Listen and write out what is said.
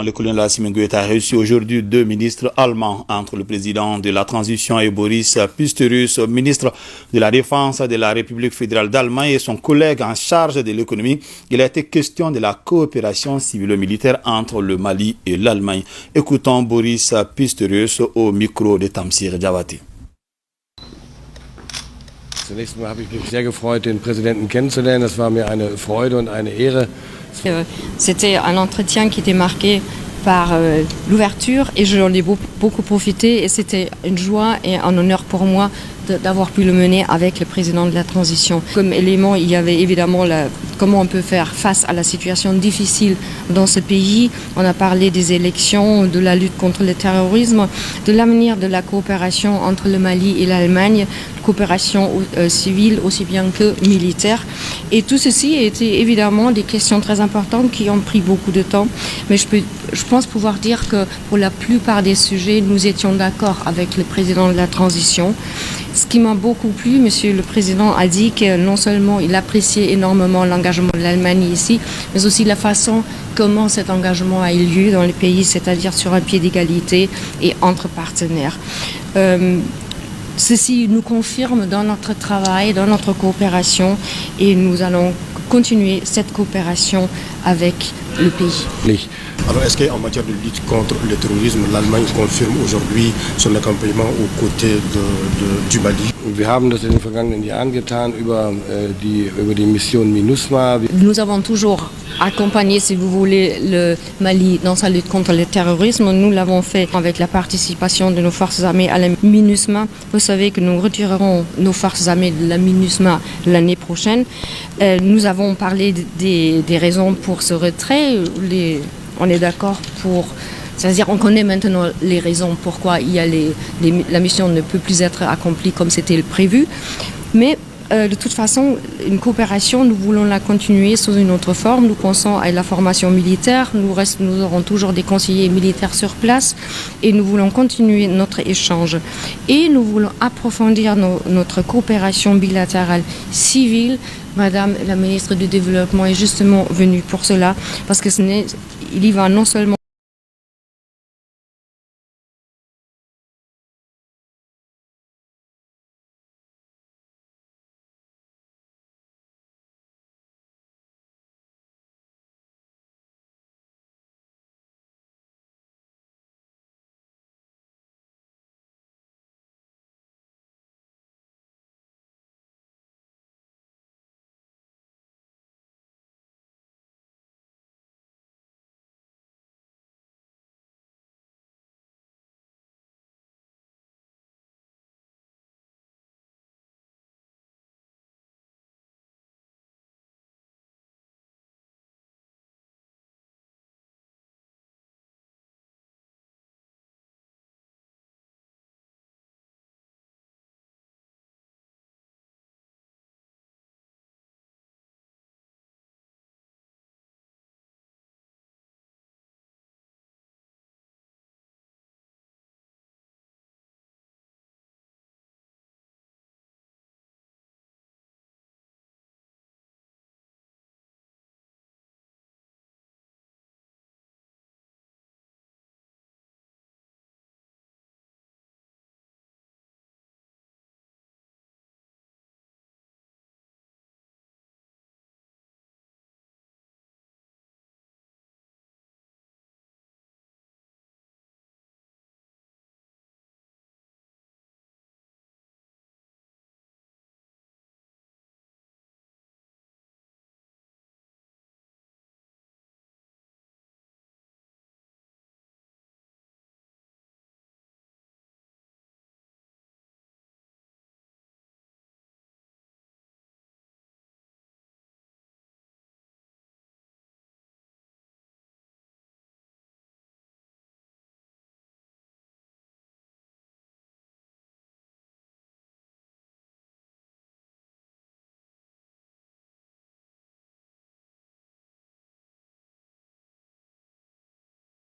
Le colonel Assimi Goïta a reçu aujourd'hui deux ministres allemands, entre le président de la transition et Boris Pistorius, ministre de la Défense de la République fédérale d'Allemagne, et son collègue en charge de l'économie. Il a été question de la coopération civilo-militaire entre le Mali et l'Allemagne. Écoutons Boris Pistorius au micro de Tamsir Djawati. Zunächst mal habe ich mich sehr gefreut, den Präsidenten kennenzulernen. Das war mir eine Freude und eine Ehre. C'était un entretien qui était marqué par l'ouverture et j'en ai beaucoup profité et c'était une joie et un honneur pour moi d'avoir pu le mener avec le président de la transition. Comme élément, il y avait évidemment comment on peut faire face à la situation difficile dans ce pays. On a parlé des élections, de la lutte contre le terrorisme, de l'avenir de la coopération entre le Mali et l'Allemagne, coopération civile aussi bien que militaire. Et tout ceci était évidemment des questions très importantes qui ont pris beaucoup de temps. Mais je pense pouvoir dire que pour la plupart des sujets, nous étions d'accord avec le président de la transition. Ce qui m'a beaucoup plu, Monsieur le Président a dit que non seulement il appréciait énormément l'engagement de l'Allemagne ici, mais aussi la façon comment cet engagement a eu lieu dans le pays, c'est-à-dire sur un pied d'égalité et entre partenaires. Ceci nous confirme dans notre travail, dans notre coopération et nous allons continuer cette coopération avec le pays. Alors, est-ce qu'en matière de lutte contre le terrorisme, l'Allemagne confirme aujourd'hui son accompagnement aux côtés du Mali? Wir haben das in den vergangenen Jahren getan über die Mission MINUSMA. Nous avons toujours accompagné, si vous voulez, le Mali dans sa lutte contre le terrorisme. Nous l'avons fait avec la participation de nos forces armées à la MINUSMA. Vous savez que nous retirerons nos forces armées de la MINUSMA l'année prochaine. Nous avons parlé des raisons pour ce retrait. On est d'accord pour... C'est-à-dire on connaît maintenant les raisons pourquoi la mission ne peut plus être accomplie comme c'était prévu. Mais de toute façon, une coopération, nous voulons la continuer sous une autre forme. Nous pensons à la formation militaire. Nous aurons toujours des conseillers militaires sur place et nous voulons continuer notre échange. Et nous voulons approfondir notre coopération bilatérale civile. Madame la ministre du Développement est justement venue pour cela parce que il y va non seulement